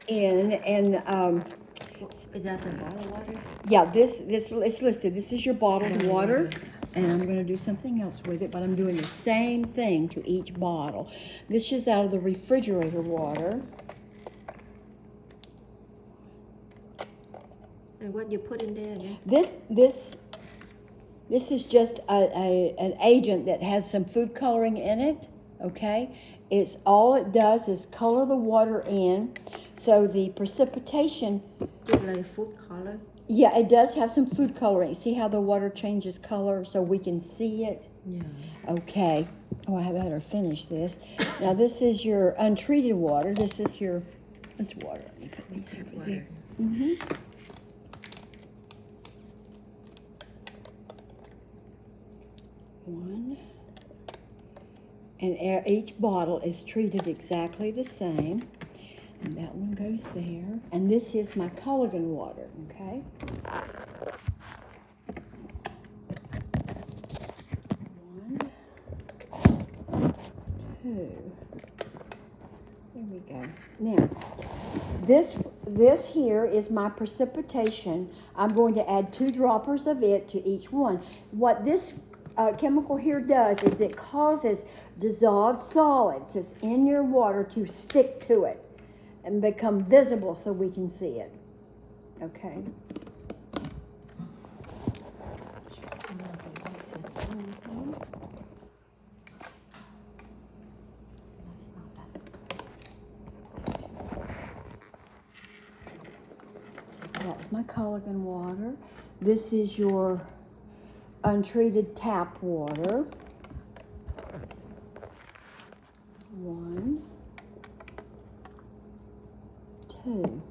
in, and Is that the bottled water? yeah, this it's listed. This is your bottled water, and I'm going to do something else with it, but I'm doing the same thing to each bottle. This is out of the refrigerator water. And what you put in there again? This is just an agent that has some food coloring in it. Okay, it's all it does is color the water in, so the precipitation. It's like food color. Yeah, it does have some food coloring. See how the water changes color so we can see it? Yeah. Okay. Oh, I better finish this. Now, this is your untreated water. This is your, this water. Let me put these over there. Mm-hmm. One. And each bottle is treated exactly the same. And that one goes there. And this is my Culligan water, okay? One, two. There we go. Now, this here is my precipitation. I'm going to add 2 droppers of it to each one. What this chemical here does is it causes dissolved solids that's in your water to stick to it and become visible so we can see it. Okay. That's my Culligan water. This is your untreated tap water. 1, 2.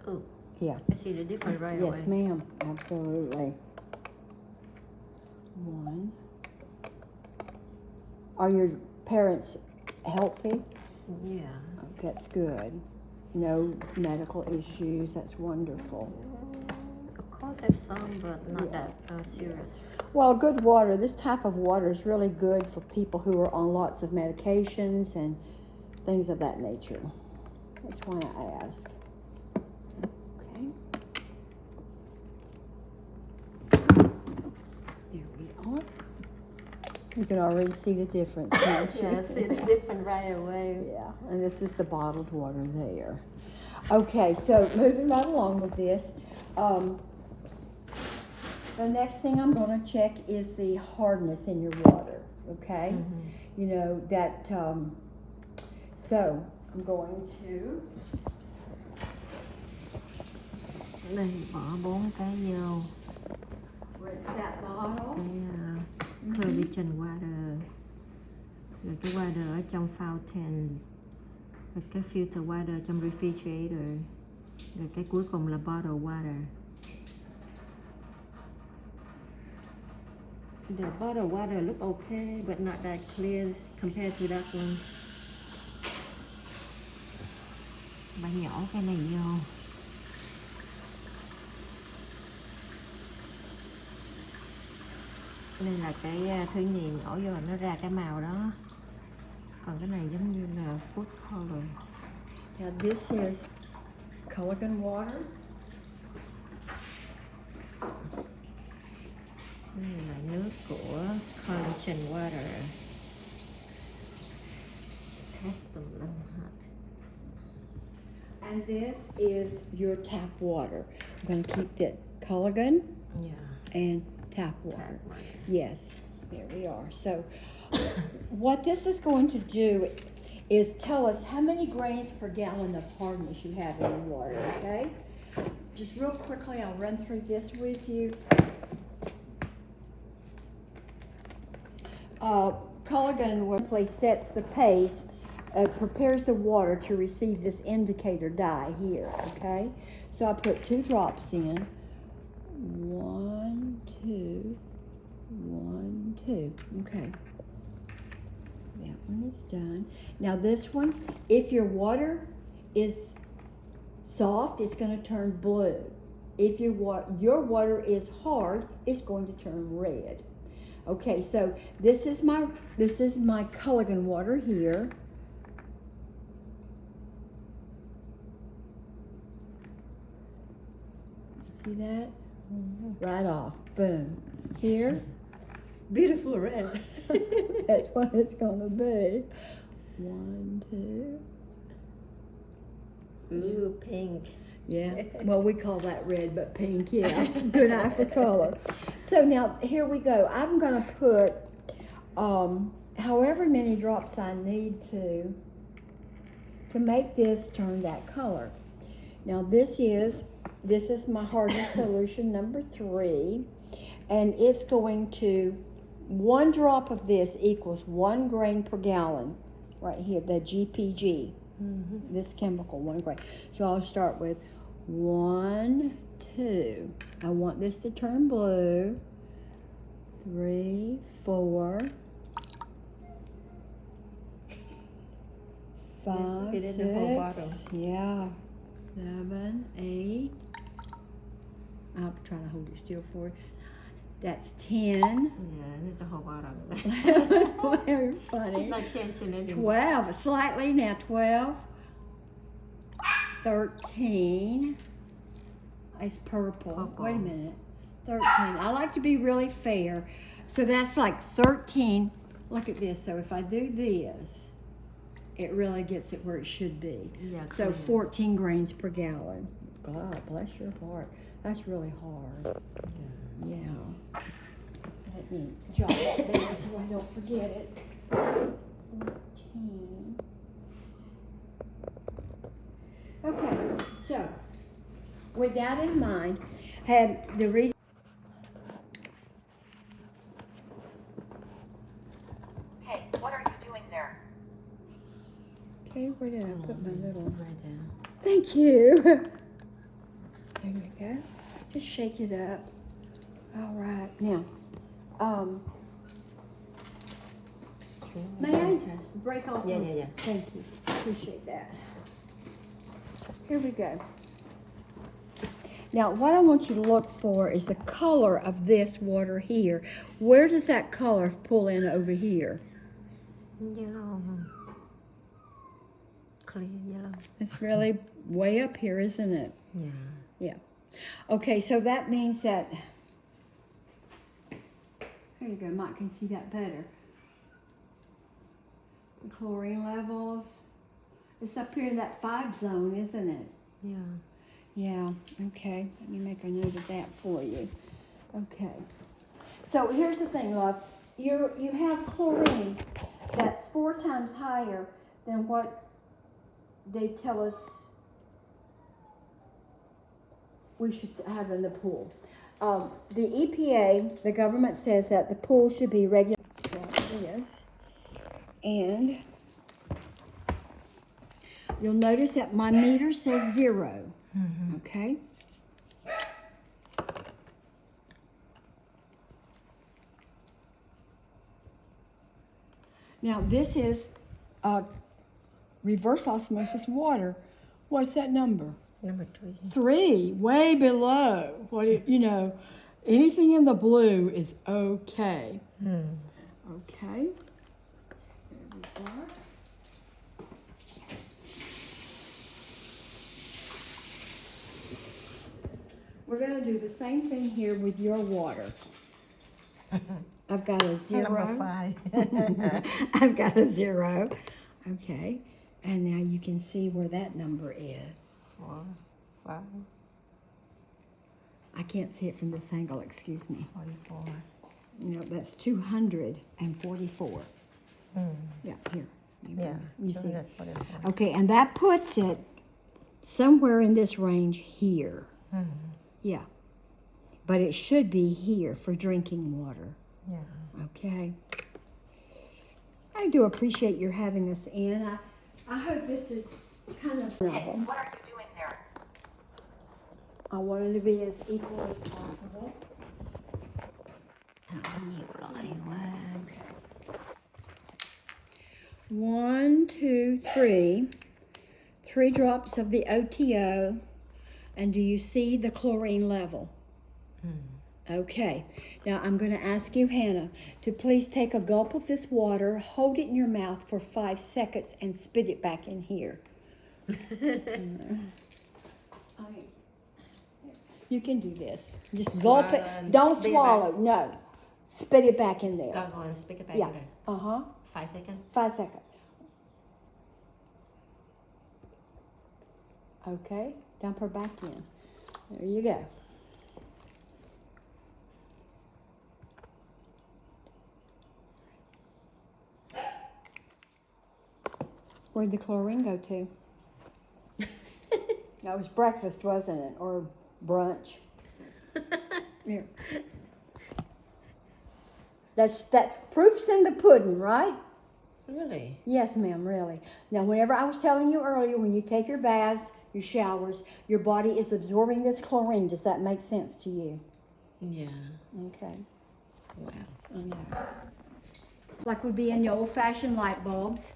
Oh, Yeah. I see the difference right away. Yes, ma'am. Absolutely. 1. Are your parents healthy? Yeah. That's good. No medical issues. That's wonderful. Of course, I have some, but not that serious. Well, good water. This type of water is really good for people who are on lots of medications and things of that nature. That's why I ask. Okay. There we are. You can already see the difference, can't you? Yeah, I see the difference right away. Yeah, and this is the bottled water there. Okay, so moving right along with this, the next thing I'm going to check is the hardness in your water, okay? Mm-hmm. You know, that, so I'm going to... Đây, bỏ 4 cái vô. Rinse that bottle. Cái Cleviton water. Rồi cái water ở trong fountain. Rồi cái filter water trong refrigerator. Rồi cái cuối cùng là bottled water. The bottled water look okay, but not that clear compared to that one. Bạn nhỏ cái này vô. Đây là cái thứ nhì nhỏ vô nó ra cái màu đó. Còn cái này giống như là food color. Now this is Culligan water. Đây là nước của Cleviton water. Test them lên hot. And this is your tap water. I'm going to keep that Culligan and tap water. Yes, there we are. So what this is going to do is tell us how many grains per gallon of hardness you have in your water, okay? Just real quickly, I'll run through this with you. Culligan simply sets the pace, prepares the water to receive this indicator dye here, okay? So I put 2 drops in. 1, 2, 1, 2. Okay. That one is done. Now this one, if your water is soft, it's going to turn blue. If your water is hard, it's going to turn red. Okay, so this is my Culligan water here. See that? Right off. Boom. Here. Beautiful red. That's what it's gonna be. 1, 2. Ooh, pink. Yeah. Well, we call that red, but pink. Yeah. Good eye for color. So now here we go. I'm gonna put however many drops I need to make this turn that color. Now this is my hardest solution number 3, and it's going to 1 drop of this equals 1 grain per gallon. Right here, the GPG. This chemical, 1 grain. So I'll start with 1, 2. I want this to turn blue. 3, 4, 5, Fit in the whole bottle. 6, yeah, 7, 8. I'll try to hold it still for you. That's 10. Yeah, it's the whole bottle. Very funny. It's not changing anymore. 12, slightly now. 12, 13. It's purple. Wait a minute. 13. I like to be really fair. So that's like 13. Look at this. So if I do this, it really gets it where it should be. Yeah, So clean. 14 grains per gallon. God bless your heart. That's really hard. Yeah. Let me jot that down so I don't forget it. 14. Okay, so with that in mind, have the reason. Hey, what are you doing there? Okay, where did I put my little? Right there. Thank you. There you go. Just shake it up. All right, now, may I break off? Yeah, one? yeah, yeah. Thank you. Appreciate that. Here we go. Now, what I want you to look for is the color of this water here. Where does that color pull in over here? Yellow. Clear yellow. It's really way up here, isn't it? Yeah. Yeah. Okay, so that means that, there you go, Mike can see that better. The chlorine levels, it's up here in that 5 zone, isn't it? Yeah. Yeah, okay, let me make a note of that for you. Okay, so here's the thing, love. You have chlorine that's 4 times higher than what they tell us we should have in the pool. The EPA, the government says that the pool should be regulated like this. And you'll notice that my meter says 0. Okay? Now this is reverse osmosis water. What's that number? Number 3. 3, way below. Anything in the blue is okay. Okay. There we go. We're going to do the same thing here with your water. I've got a 0. Number 5. I've got a 0. Okay. And now you can see where that number is. 4, 5, I can't see it from this angle, excuse me. 44. No, that's 244. Yeah, here. Yeah. You see. 244. Okay, and that puts it somewhere in this range here. Yeah. But it should be here for drinking water. Yeah. Okay. I do appreciate your having us in. I hope this is kind of Hey, what are you doing there? I wanted to be as equal as possible. One, 2, 3. 3 drops of the OTO. And do you see the chlorine level? Okay, now I'm going to ask you, Hannah, to please take a gulp of this water, hold it in your mouth for 5 seconds, and spit it back in here. You can do this. Just gulp it. Swallow and Don't spit it swallow. No. Spit it back in there. Go and speak it back Yeah. there. 5 seconds. 5 seconds. Okay. Dump her back in. There you go. Where'd the chlorine go to? That was breakfast, wasn't it? Or brunch? Here. That proof's in the pudding, right? Really? Yes, ma'am, really. Now, whenever I was telling you earlier, when you take your baths, your showers, your body is absorbing this chlorine. Does that make sense to you? Yeah. Okay. Wow. I know. Like would be in the old-fashioned light bulbs.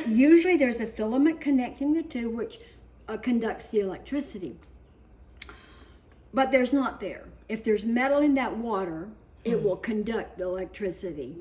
Usually there's a filament connecting the two, which conducts the electricity. But there's not there. If there's metal in that water, it will conduct the electricity.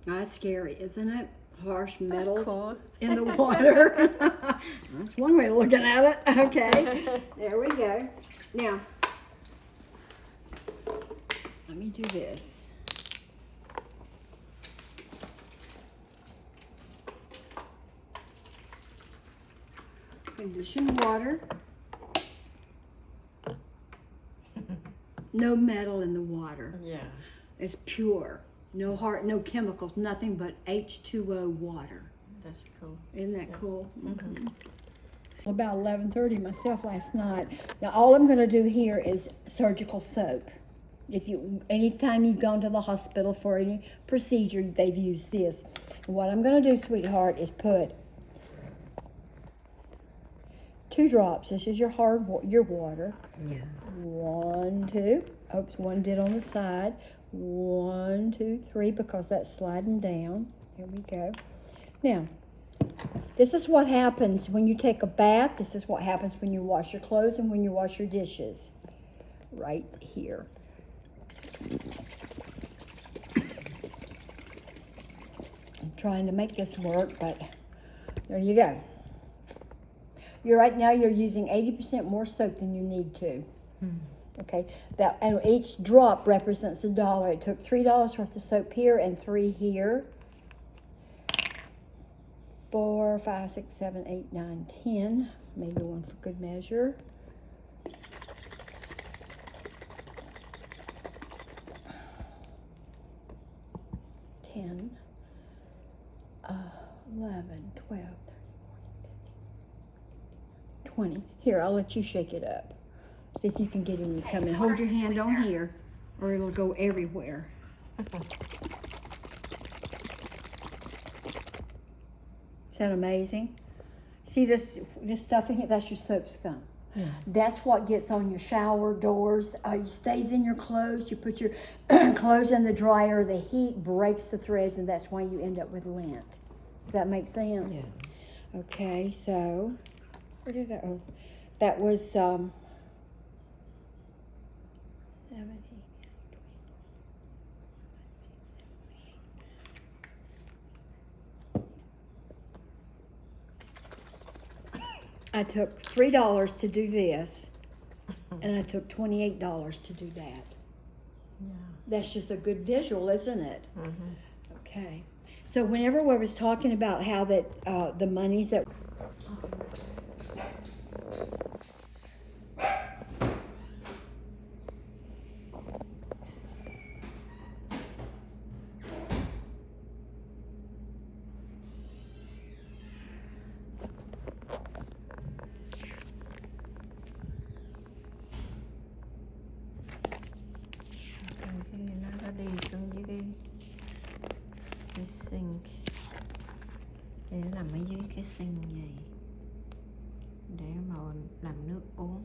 That's scary, isn't it? Harsh metals cool. in the water. That's one way of looking at it. Okay, there we go. Now, let me do this. Conditioned water. No metal in the water. Yeah. It's pure. No no chemicals, nothing but H2O water. That's cool. Isn't that cool? Mm-hmm. About 11:30 myself last night. Now all I'm going to do here is surgical soap. Anytime you've gone to the hospital for any procedure, they've used this. And what I'm going to do, sweetheart, is put 2 drops. This is your your water. Yeah. 1, 2. Oops, one did on the side. 1, 2, 3, because that's sliding down. There we go. Now, this is what happens when you take a bath. This is what happens when you wash your clothes and when you wash your dishes. Right here. I'm trying to make this work, but there you go. Right now you're using 80% more soap than you need to. Okay, and each drop represents $1. It took $3 worth of soap here and 3 here. 4, 5, 6, 7, 8, 9, 10. Maybe one for good measure. $10, 11, 12, 20. Here, I'll let you shake it up. See if you can get in. Come and hold your hand on here, or it'll go everywhere. Is that amazing? See this stuff in here? That's your soap scum. Yeah. That's what gets on your shower doors. It stays in your clothes. You put your clothes in the dryer. The heat breaks the threads, and that's why you end up with lint. Does that make sense? Yeah. Okay, so where did I? Oh, that was 17. I took $3 to do this, and I took $28 to do that. Yeah. That's just a good visual, isn't it? Mm-hmm. Okay. So whenever we was talking about how that the monies that Thì nó có đi xuống dưới cái sink, thì nó nằm ở dưới cái sink này để mà làm nước uống.